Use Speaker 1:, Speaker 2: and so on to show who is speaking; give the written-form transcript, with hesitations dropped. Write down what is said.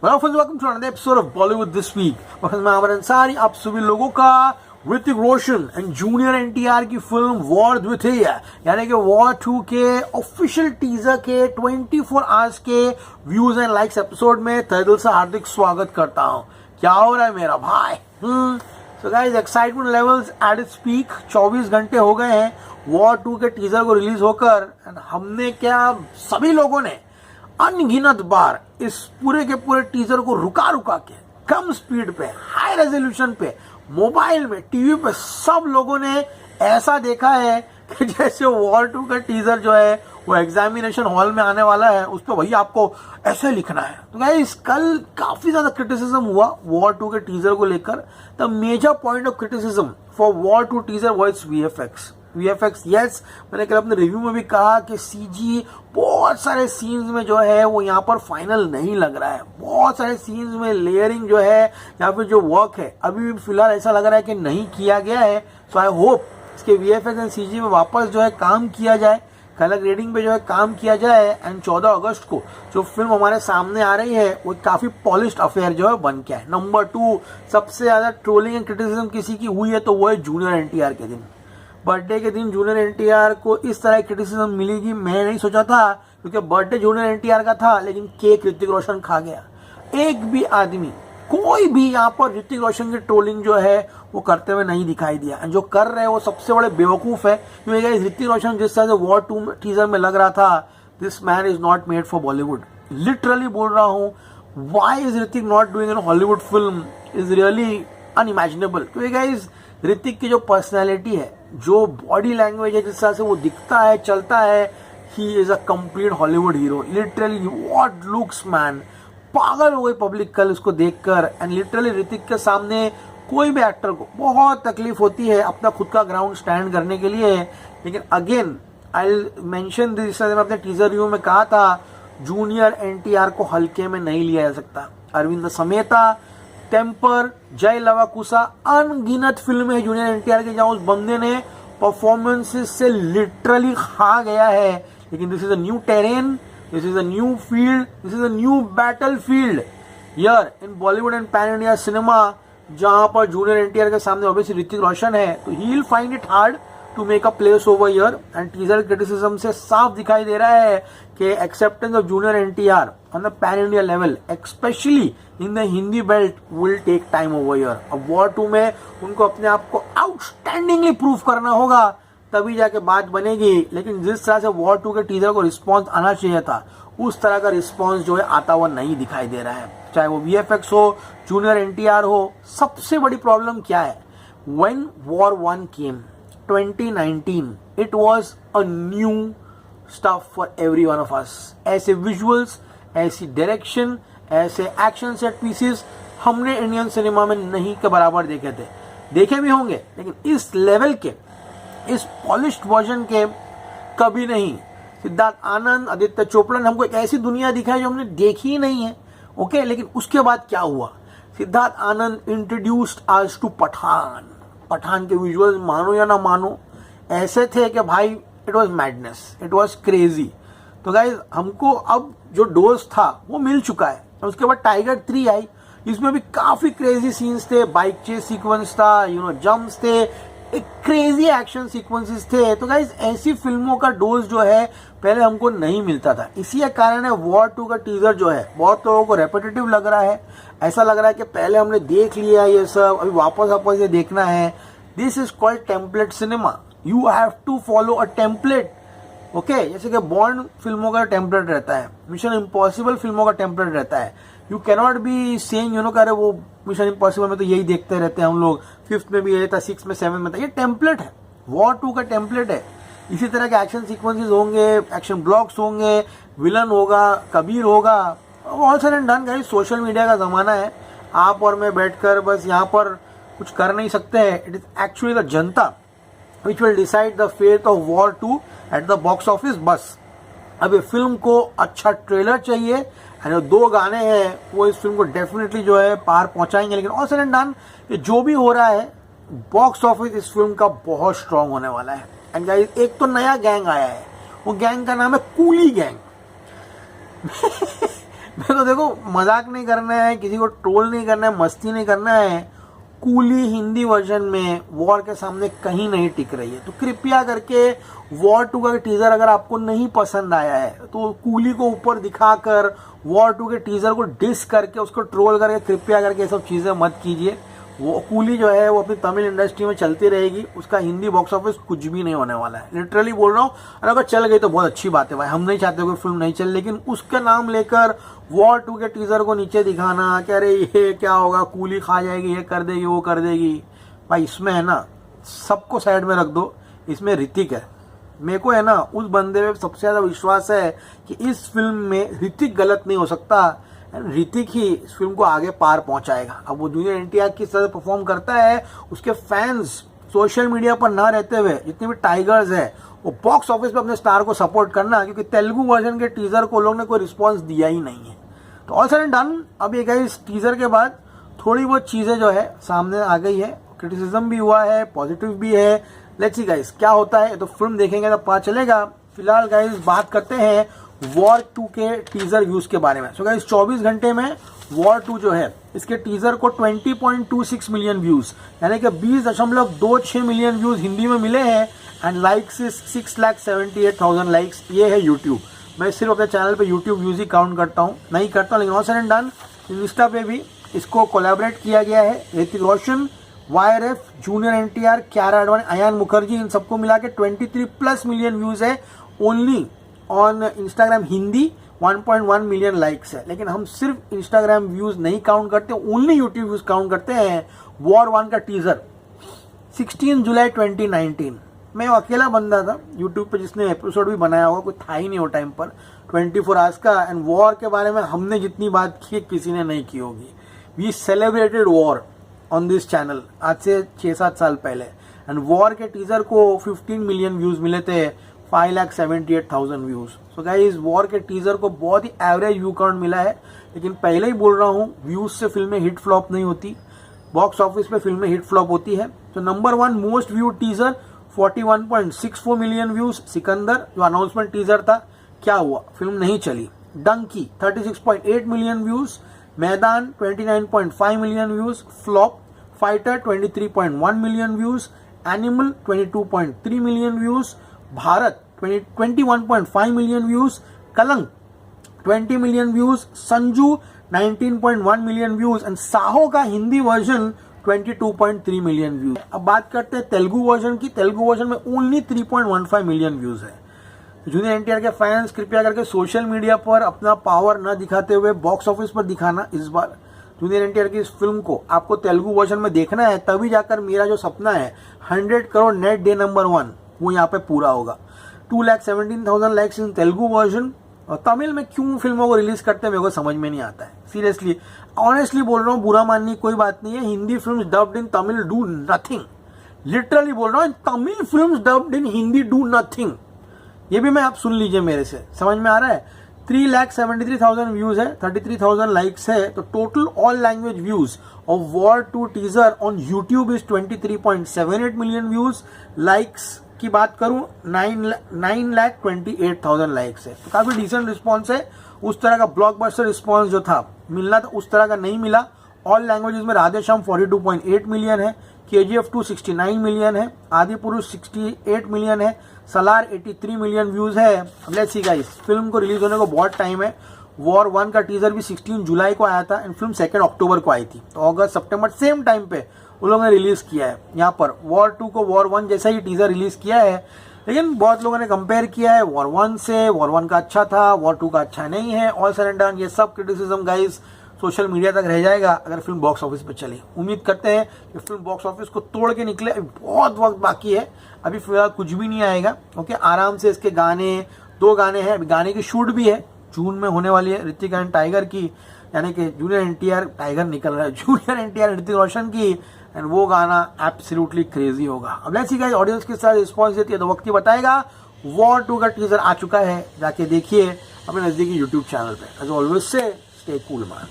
Speaker 1: Well, friends, welcome to another episode of Bollywood This Week. मैं आमर अंसारी आप सभी लोगों का ऋतिक रोशन एंड जूनियर एनटीआर की फिल्म वॉर द्वितीय यानी कि वॉर 2 के ऑफिशियल टीजर के 24 आवर्स के व्यूज एंड लाइक्स एपिसोड में तहे दिल से हार्दिक स्वागत करता हूं। क्या हो रहा है मेरा भाई? So guys, excitement levels at its peak. 24 घंटे हो गए हैं वॉर 2 के टीजर को रिलीज होकर एंड हमने क्या सभी लोगों ने अनगिनत बार इस पूरे के पूरे टीजर को रुका रुका के कम स्पीड पे, हाई रेजोल्यूशन पे, मोबाइल में, टीवी पे सब लोगों ने ऐसा देखा है कि जैसे वॉर 2 का टीजर जो है वो एग्जामिनेशन हॉल में आने वाला है, उस पर वही आपको ऐसे लिखना है। तो गाइस, कल काफी ज्यादा क्रिटिसिज्म हुआ वॉर 2 के टीजर को लेकर। The major point of criticism for War 2 teaser was VFX. Yes, मैंने कल अपने रिव्यू में भी कहा कि सीजी बहुत सारे सीन्स में जो है वो यहाँ पर फाइनल नहीं लग रहा है। बहुत सारे सीन्स में लेयरिंग जो है या फिर जो वर्क है अभी भी फिलहाल ऐसा लग रहा है कि नहीं किया गया है। सो आई होप इसके वीएफएक्स एंड सीजी में वापस जो है काम किया जाए, कलर ग्रेडिंग पे जो है काम किया जाए एंड 14 अगस्त को जो फिल्म हमारे सामने आ रही है वो काफी पॉलिश्ड अफेयर जो है बन के है। नंबर 2, सबसे ज्यादा ट्रोलिंग एंड क्रिटिसिज्म किसी की हुई है तो वो है जूनियर एनटीआर के दिन। बर्थडे के दिन जूनियर एनटीआर को इस तरह क्रिटिसिज्म मिलेगी मैं नहीं सोचा था, क्योंकि बर्थडे जूनियर एनटीआर का था लेकिन केक ऋतिक रोशन खा गया। एक भी आदमी, कोई भी यहाँ पर ऋतिक रोशन की ट्रोलिंग जो है वो करते हुए नहीं दिखाई दिया। जो कर रहे हैं वो सबसे बड़े बेवकूफ है, क्योंकि ऋतिक रोशन जिस तरह से वॉर 2 टीजर में लग रहा था, this man is not made for Bollywood. Literally बोल रहा हूँ, why is Hrithik not doing an Hollywood film is really unimaginable. क्योंकि गाइस, ऋतिक की जो पर्सनैलिटी है, जो बॉडी लैंग्वेज है, जिस तरह से वो दिखता है, चलता है, he is a complete Hollywood hero. Literally what looks man, पागल हो गई पब्लिक कल उसको देखकर। एंड लिटरली ऋतिक के सामने कोई भी एक्टर को बहुत तकलीफ होती है अपना खुद का ग्राउंड स्टैंड करने के लिए। लेकिन अगेन आई मेंशन दिस, मैं अपने टीजर रिव्यू में कहा था जूनियर एनटीआर को हल्के में नहीं लिया जा सकता। अरविंद समेता, टेम्पर, जय लवाकुशा, अनगिनत फिल्में है जूनियर एनटीआर की जहां उस बंदे ने परफॉर्मेंसेस से लिटरली खा गया है। लेकिन this is a new terrain, this is a new field, this is a new battle field here in Bollywood and pan India cinema, जहां पर जूनियर एनटीआर के सामने ऑब्वियसली ऋतिक रोशन है, तो he will find it hard to make a place over here. And teaser criticism से साफ दिखाई दे रहा है कि acceptance of junior NTR on the pan India level, specially in the Hindi belt, will take time over here. अब War 2 में उनको अपने आप को आउटस्टैंडिंगली प्रूव करना होगा, तभी जाके बात बनेगी। लेकिन जिस तरह से वॉर 2 के टीजर को रिस्पॉन्स आना चाहिए था, उस तरह का रिस्पॉन्स जो है आता हुआ नहीं दिखाई दे रहा है, चाहे वो वीएफएक्स हो, जूनियर एनटीआर हो। सबसे बड़ी प्रॉब्लम क्या है? When war 1 came 2019, it was a new stuff for every one of us. ऐसे विजुअल्स, ऐसी डायरेक्शन, ऐसे एक्शन सेट पीसेस हमने इंडियन सिनेमा में नहीं के बराबर देखे थे। देखे भी होंगे लेकिन इस लेवल के, इस पॉलिश्ड वर्जन के कभी नहीं। सिद्धार्थ आनंद, आदित्य चोपड़ा ने हमको एक ऐसी दुनिया दिखाई जो हमने देखी ही नहीं है। ओके, लेकिन उसके बाद क्या हुआ? सिद्धार्थ आनंद इंट्रोड्यूस्ड आज टू पठान के विजुअल्स, मानो या ना मानो, ऐसे थे कि भाई it was madness, it was crazy. तो गाइस, हमको अब जो डोज था वो मिल चुका है। उसके बाद टाइगर 3 आई, इसमें भी काफी क्रेजी सीन्स थे, बाइक चेस सीक्वेंस था, जंप्स थे, एक क्रेजी एक्शन सीक्वेंसेस थे। तो गाइस, ऐसी फिल्मों का डोज जो है पहले हमको नहीं मिलता था। इसी कारण है वॉर 2 का टीजर जो है बहुत लोगों को रेपिटेटिव लग रहा है। ऐसा लग रहा है कि पहले हमने देख लिया ये सब, अभी वापस ये देखना है। This is called template cinema. You have to follow a template. Okay, जैसे कि बॉन्ड फिल्मों का टेम्पलेट रहता है, मिशन इम्पॉसिबल फिल्मों का टेम्पलेट रहता है। यू कैनॉट बी सेइंग करे वो मिशन इम्पॉसिबल में तो यही देखते रहते हैं हम लोग, 5th में भी यही था, 6th में, 7th में था। ये टेम्पलेट है, वॉर 2 का टेम्पलेट है। इसी तरह के एक्शन सीक्वेंसेस होंगे, एक्शन ब्लॉक्स होंगे, विलन होगा, कबीर होगा, all said and done. Guys, social media का जमाना है, आप और मैं बैठकर बस यहाँ पर कुछ कर नहीं सकते हैं। It is actually the Janata which will decide the fate of War 2 at the box office। बस अब ये फिल्म को अच्छा ट्रेलर चाहिए, और 2 गाने हैं वो इस फिल्म को डेफिनेटली जो है पार पहुंचाएंगे। लेकिन ऑल सेड एंड डन, ये जो भी हो रहा है, बॉक्स ऑफिस इस फिल्म का बहुत स्ट्रांग होने वाला है। एंड गाइस, एक तो नया गैंग आया है, वो गैंग का नाम है कूली गैंग। मेरे को देखो मजाक नहीं करना है, किसी को ट्रोल नहीं करना है, मस्ती नहीं करना है। कूली हिंदी वर्जन में वॉर के सामने कहीं नहीं टिक रही है। तो कृपया करके वॉर 2 का टीजर अगर आपको नहीं पसंद आया है तो कूली को ऊपर दिखाकर वॉर 2 के टीजर को डिस करके उसको ट्रोल करके कृपया करके ये सब चीजें मत कीजिए। वो कूली जो है वो अपनी तमिल इंडस्ट्री में चलती रहेगी, उसका हिंदी बॉक्स ऑफिस कुछ भी नहीं होने वाला है, लिटरली बोल रहा हूँ। और अगर चल गई तो बहुत अच्छी बात है भाई, हम नहीं चाहते कोई फिल्म नहीं चल, लेकिन उसका नाम लेकर वॉर 2 के टीजर को नीचे दिखाना कि अरे ये क्या होगा, कूली खा जाएगी, ये कर देगी, वो कर देगी। भाई इसमें है ना, सबको साइड में रख दो, इसमें ऋतिक है। मेरे को है ना उस बंदे में सबसे ज्यादा विश्वास है कि इस फिल्म में ऋतिक गलत नहीं हो सकता, ऋतिक ही इस फिल्म को आगे पार पहुंचाएगा। अब वो जूनियर एनटीआर किस तरह परफॉर्म करता है, उसके फैंस सोशल मीडिया पर ना रहते हुए जितने भी टाइगर्स है वो बॉक्स ऑफिस पे अपने स्टार को सपोर्ट करना, क्योंकि तेलुगु वर्जन के टीजर को लोग ने कोई रिस्पॉन्स दिया ही नहीं है। तो ऑल सेड एंड डन, अब ये इस टीजर के बाद थोड़ी बहुत चीजें जो है सामने आ गई है, क्रिटिसिज्म भी हुआ है, पॉजिटिव भी है। लेट्स सी गाइस क्या होता है, तो फिल्म देखेंगे तो पता चलेगा। फिलहाल गाइस बात करते हैं वॉर 2 के टीजर व्यूज के बारे में। सो गाइस 24 घंटे में वॉर 2 जो है इसके टीजर को 20.26 मिलियन व्यूज, यानी कि 20.26 मिलियन व्यूज हिंदी में मिले हैं। एंड लाइक्स 6,78,000 लाइक्स, ये है यूट्यूब। मैं सिर्फ अपने चैनल पे यूट्यूब व्यूज ही काउंट करता हूँ, नहीं करता हूँ, लेकिन all said and done Insta पे भी इसको कोलैबोरेट किया गया है। ऋतिक रोशन, YRF, जूनियर एनटीआर, कियारा आडवाणी, अयान मुखर्जी, इन सबको मिला के 23+ मिलियन व्यूज है only on Instagram Hindi. 1.1 million likes है, लेकिन हम सिर्फ इंस्टाग्राम व्यूज नहीं काउंट करते, ओनली यूट्यूब व्यूज काउंट करते हैं। वॉर 1 का टीजर 16 जुलाई 2019, मैं अकेला बंदा था यूट्यूब पे जिसने एपिसोड भी बनाया होगा, कोई था ही नहीं वो टाइम पर 24 आवर्स का। एंड वॉर के बारे में हमने जितनी बात की किसी ने नहीं की होगी। We celebrated War on this channel आज से 6-7 साल पहले। एंड वॉर के टीजर को 15 मिलियन व्यूज मिले थे, 5,78,000 व्यूज। सो गाइस वॉर के टीजर को बहुत ही एवरेज व्यू काउंट मिला है, लेकिन पहले ही बोल रहा हूँ व्यूज से फिल्में हिट फ्लॉप नहीं होती, बॉक्स ऑफिस पे फिल्में हिट फ्लॉप होती है। तो number 1 most view teaser 41.64 million views Sikandar, जो अनाउंसमेंट टीजर था, क्या हुआ, फिल्म नहीं चली। Dunki 36.8 million views, Maidaan 29.5 million views, flop. Fighter 23.1 million views, Animal 22.3 million views, Bharat 21.5 million views, Kalank 20 million views, Sanju 19.1 million views and Saaho का हिंदी वर्जन 22.3 मिलियन व्यूज। अब बात करते हैं तेलुगु वर्जन की। तेलुगु वर्जन में ओनली 3.15 मिलियन व्यूज है। जूनियर एनटीआर के फैंस कृपया करके सोशल मीडिया पर अपना पावर न दिखाते हुए बॉक्स ऑफिस पर दिखाना। इस बार जूनियर एनटीआर की इस फिल्म को आपको तेलुगु वर्जन में देखना है, तभी जाकर मेरा जो सपना है 100 करोड़ नेट डे नंबर 1 वो यहाँ पे पूरा होगा। 2,17,000 लाइक्स इन तेलुगु वर्जन। और तमिल में क्यों फिल्मों को रिलीज करते हैं मेरे को समझ में नहीं आता है, सीरियसली ऑनेस्टली बोल रहा हूँ, बुरा मानने की कोई बात नहीं है। Hindi film dubbed in Tamil do nothing, literally बोल रहा हूँ, Tamil film dubbed in Hindi do nothing. ये भी मैं आप सुन लीजिए मेरे से, समझ में आ रहा है। 3,73,000 व्यूज है, 33,000 लाइक्स है। तो total all language views of war 2 teaser on YouTube is 23.78 million views. Likes की बात करूं 9,28,000 लाइक्स है, तो काफी डिसेंट रिस्पॉन्स है। उस तरह का ब्लॉकबस्टर रिस्पॉन्स जो था मिलना था उस तरह का नहीं मिला। ऑल लैंग्वेजेस में राधेश्याम 42.8 मिलियन है, KGF 2 69 मिलियन है, आदि पुरुष 68 मिलियन है, सलार 83 मिलियन व्यूज है। लेट्स सी गाइस, फिल्म को रिलीज होने को बहुत टाइम है। वॉर 1 का टीजर भी 16 जुलाई को आया था एंड फिल्म 2 अक्टूबर को आई थी, तो अगस्त सितंबर सेम टाइम पे उन लोगों ने रिलीज किया है। यहाँ पर वॉर 2 को वॉर 1 जैसा ही टीजर रिलीज किया है, लेकिन बहुत लोगों ने कंपेयर किया है वॉर 1 से। वॉर 1 का अच्छा था, वॉर 2 का अच्छा नहीं है। ऑल सेड एंड डन, ये सब क्रिटिसिज्म गाइस सोशल मीडिया तक रह जाएगा अगर फिल्म बॉक्स ऑफिस पे चली। उम्मीद करते हैं कि फिल्म बॉक्स ऑफिस को तोड़ के निकले। बहुत वक्त बाकी है, अभी फिलहाल कुछ भी नहीं आएगा। ओके, आराम से इसके गाने, 2 गाने हैं, गाने की शूट भी है, जून में होने वाली है ऋतिक एंड टाइगर की, यानी कि जूनियर एनटीआर टाइगर निकल रहा है, जूनियर एनटीआर ऋतिक रोशन की, एंड वो गाना एब्सोल्युटली क्रेजी होगा। अब लेट्स सी गाइस ऑडियंस के साथ रिस्पॉन्स देती है तो वक्त ही बताएगा। वॉर 2 का टीजर आ चुका है, जाके देखिए अपने नजदीकी यूट्यूब चैनल पे। एज ऑलवेज से स्टे कूल मैन।